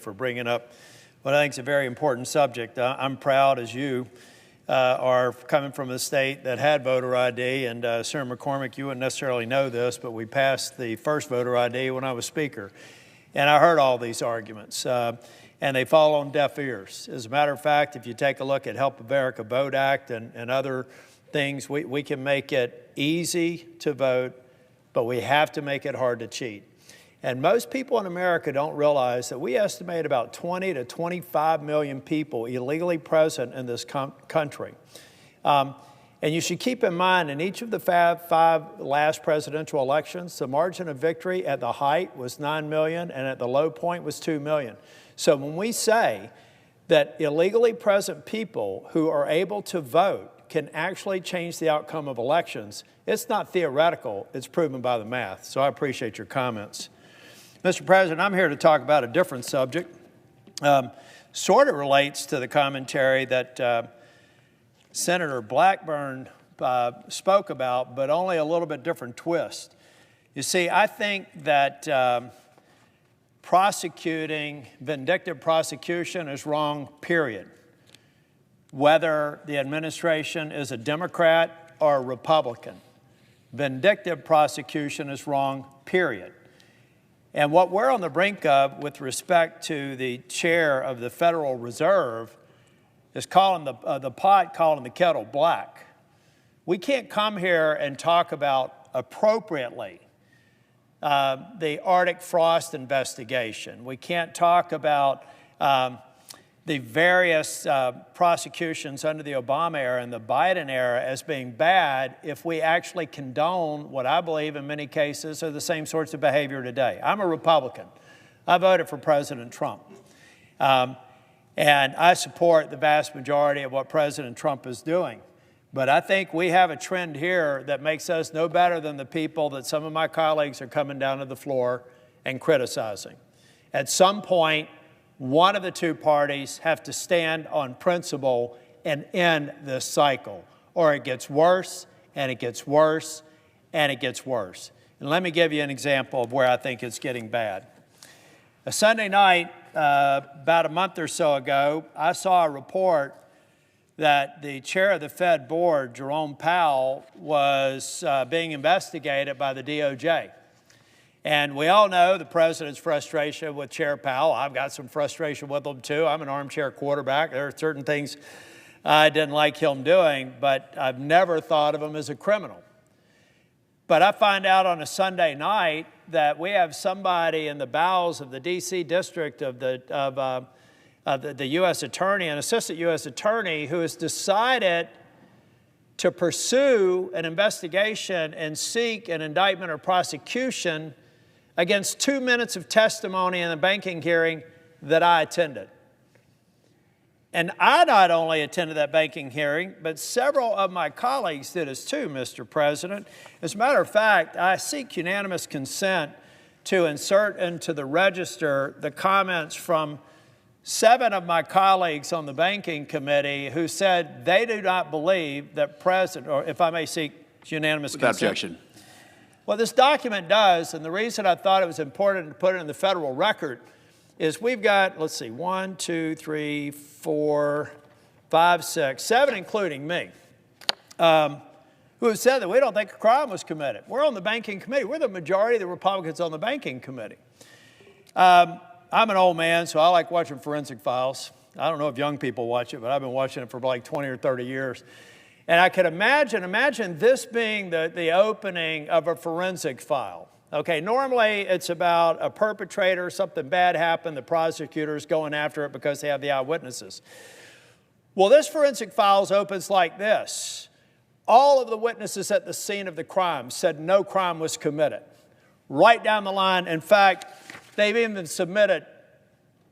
for bringing up what I think is a very important subject. I'm proud, as you are, coming from a state that had voter ID, and Senator McCormick, you wouldn't necessarily know this, but we passed the first voter ID when I was Speaker. And I heard all these arguments, and they fall on deaf ears. As a matter of fact, if you take a look at Help America Vote Act and other things, we can make it easy to vote, but we have to make it hard to cheat. And most people in America don't realize that we estimate about 20 to 25 million people illegally present in this country. And you should keep in mind, in each of the five last presidential elections, the margin of victory at the height was 9 million and at the low point was 2 million. So when we say that illegally present people who are able to vote can actually change the outcome of elections, it's not theoretical, it's proven by the math. So I appreciate your comments. Mr. President, I'm here to talk about a different subject. Sort of relates to the commentary that Senator Blackburn spoke about, but only a little bit different twist. You see, I think that prosecuting, vindictive prosecution is wrong, period. Whether the administration is a Democrat or a Republican, vindictive prosecution is wrong, period. And what we're on the brink of with respect to the chair of the Federal Reserve is calling the pot calling the kettle black. We can't come here and talk about appropriately the Arctic frost investigation. We can't talk about the various prosecutions under the Obama era and the Biden era as being bad if we actually condone what I believe in many cases are the same sorts of behavior today. I'm a Republican. I voted for President Trump. And I support the vast majority of what President Trump is doing. But I think we have a trend here that makes us no better than the people that some of my colleagues are coming down to the floor and criticizing. At some point, one of the two parties have to stand on principle and end this cycle, or it gets worse, and it gets worse, and it gets worse. And let me give you an example of where I think it's getting bad. A Sunday night, about a month or so ago, I saw a report that the chair of the Fed board, Jerome Powell, was being investigated by the DOJ. And we all know the president's frustration with Chair Powell. I've got some frustration with him, too. I'm an armchair quarterback. There are certain things I didn't like him doing, but I've never thought of him as a criminal. But I find out on a Sunday night that we have somebody in the bowels of the D.C. district of the U.S. attorney, an assistant U.S. attorney, who has decided to pursue an investigation and seek an indictment or prosecution against 2 minutes of testimony in the banking hearing that I attended. And I not only attended that banking hearing, but several of my colleagues did as too, Mr. President. As a matter of fact, I seek unanimous consent to insert into the register the comments from 7 of my colleagues on the banking committee who said they do not believe that President, or if I may seek unanimous consent. Without objection. What this document does, and the reason I thought it was important to put it in the federal record, is we've got, let's see, 1, 2, 3, 4, 5, 6, 7, including me, who have said that we don't think a crime was committed. We're on the banking committee. We're the majority of the Republicans on the banking committee. I'm an old man, so I like watching forensic files. I don't know if young people watch it, but I've been watching it for like 20 or 30 years. And I could imagine this being the opening of a forensic file. Okay, normally it's about a perpetrator, something bad happened, the prosecutor's going after it because they have the eyewitnesses. Well, this forensic files opens like this. All of the witnesses at the scene of the crime said no crime was committed. Right down the line. In fact, they've even submitted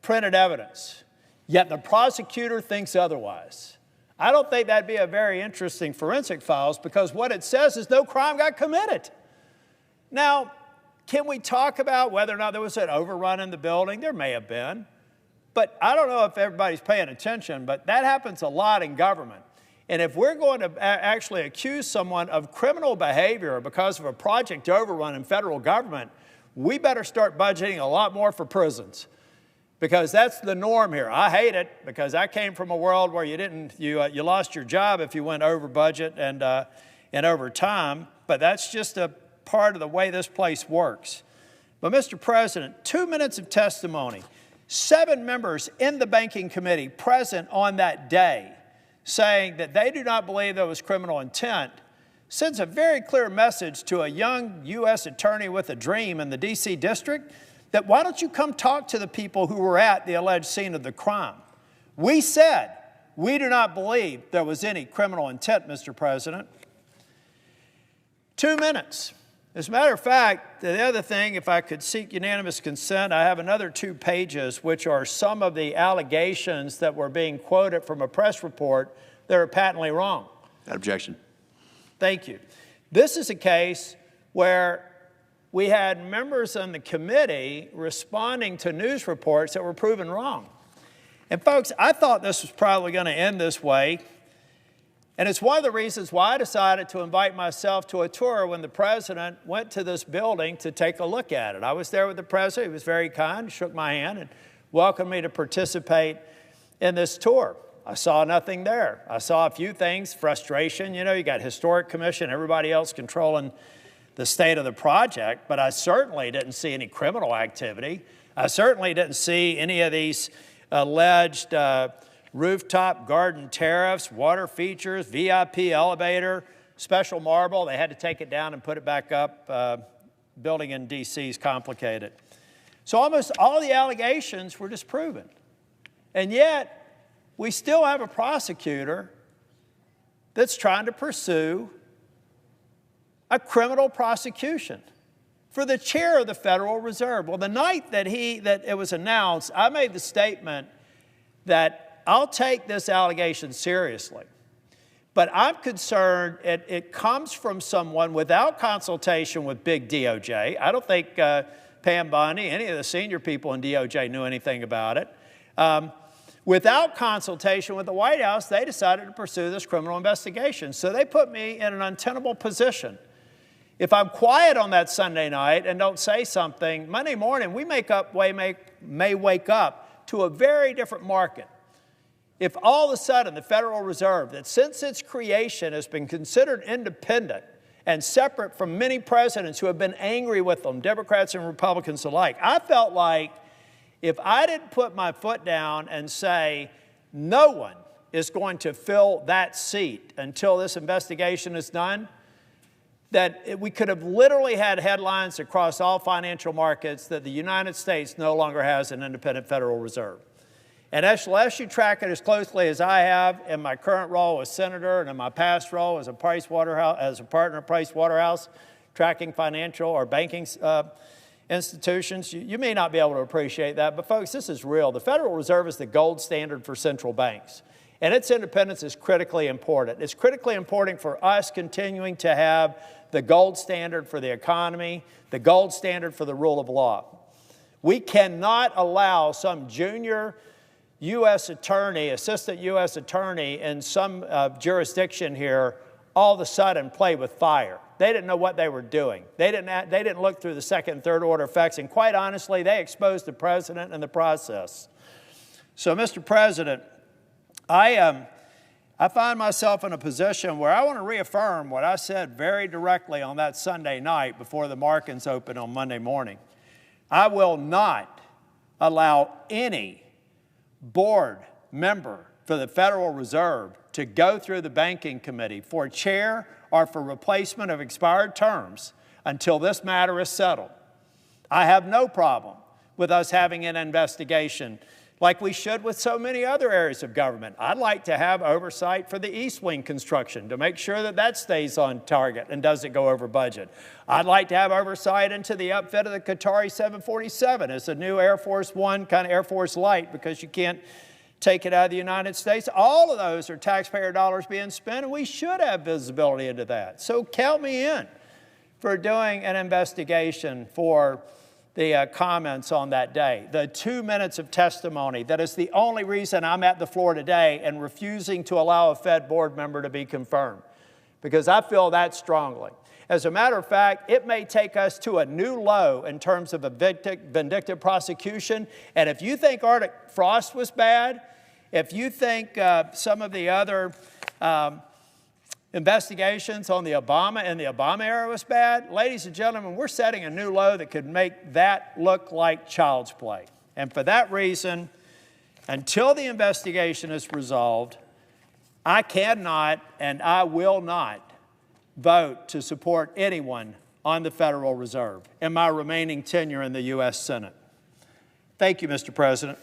printed evidence. Yet the prosecutor thinks otherwise. I don't think that'd be a very interesting forensic files because what it says is no crime got committed. Now, can we talk about whether or not there was an overrun in the building? There may have been. But I don't know if everybody's paying attention, but that happens a lot in government. And if we're going to actually accuse someone of criminal behavior because of a project overrun in federal government, we better start budgeting a lot more for prisons. because that's the norm here. I hate it because I came from a world where you lost your job if you went over budget and over time, but that's just a part of the way this place works. But Mr. President, 2 minutes of testimony, 7 members in the banking committee present on that day saying that they do not believe there was criminal intent sends a very clear message to a young U.S. attorney with a dream in the D.C. district that why don't you come talk to the people who were at the alleged scene of the crime? We said we do not believe there was any criminal intent, Mr. President. 2 minutes. As a matter of fact, the other thing, if I could seek unanimous consent, I have another 2 pages, which are some of the allegations that were being quoted from a press report that are patently wrong. Without objection. Thank you. This is a case where we had members on the committee responding to news reports that were proven wrong. And folks, I thought this was probably going to end this way. And it's one of the reasons why I decided to invite myself to a tour when the president went to this building to take a look at it. I was there with the president. He was very kind, shook my hand, and welcomed me to participate in this tour. I saw nothing there. I saw a few things, frustration. You know, you got Historic Commission, everybody else controlling the state of the project, but I certainly didn't see any criminal activity. I certainly didn't see any of these alleged rooftop garden tariffs, water features, VIP elevator, special marble. They had to take it down and put it back up. Building in D.C. is complicated. So almost all the allegations were disproven. And yet, we still have a prosecutor that's trying to pursue a criminal prosecution for the chair of the Federal Reserve. Well, the night that it was announced, I made the statement that I'll take this allegation seriously. But I'm concerned it comes from someone without consultation with big DOJ. I don't think Pam Bondi, any of the senior people in DOJ knew anything about it. Without consultation with the White House, they decided to pursue this criminal investigation. So they put me in an untenable position. If I'm quiet on that Sunday night and don't say something, Monday morning we may wake up to a very different market. If all of a sudden the Federal Reserve, that since its creation has been considered independent and separate from many presidents who have been angry with them, Democrats and Republicans alike, I felt like if I didn't put my foot down and say no one is going to fill that seat until this investigation is done, that we could have literally had headlines across all financial markets that the United States no longer has an independent Federal Reserve. And unless you track it as closely as I have in my current role as senator and in my past role as a partner of Price Waterhouse, tracking financial or banking institutions, you may not be able to appreciate that. But folks, this is real. The Federal Reserve is the gold standard for central banks. And its independence is critically important. It's critically important for us continuing to have the gold standard for the economy, the gold standard for the rule of law. We cannot allow some junior U.S. attorney, assistant U.S. attorney in some jurisdiction here all of a sudden play with fire. They didn't know what they were doing. They didn't look through the second and third order effects, and quite honestly, they exposed the president in the process. So, Mr. President, I find myself in a position where I want to reaffirm what I said very directly on that Sunday night before the markets opened on Monday morning. I will not allow any board member for the Federal Reserve to go through the banking committee for chair or for replacement of expired terms until this matter is settled. I have no problem with us having an investigation like we should with so many other areas of government. I'd like to have oversight for the East Wing construction to make sure that that stays on target and doesn't go over budget. I'd like to have oversight into the upfit of the Qatari 747 as a new Air Force One, kind of Air Force Light, because you can't take it out of the United States. All of those are taxpayer dollars being spent, and we should have visibility into that. So count me in for doing an investigation for the comments on that day. The 2 minutes of testimony, that is the only reason I'm at the floor today and refusing to allow a Fed board member to be confirmed. because I feel that strongly. As a matter of fact, it may take us to a new low in terms of a vindictive prosecution. And if you think Arctic Frost was bad, if you think some of the other investigations on the Obama and the Obama era was bad, ladies and gentlemen, we're setting a new low that could make that look like child's play. And for that reason, until the investigation is resolved, I cannot and I will not vote to support anyone on the Federal Reserve in my remaining tenure in the U.S. Senate. Thank you, Mr. President.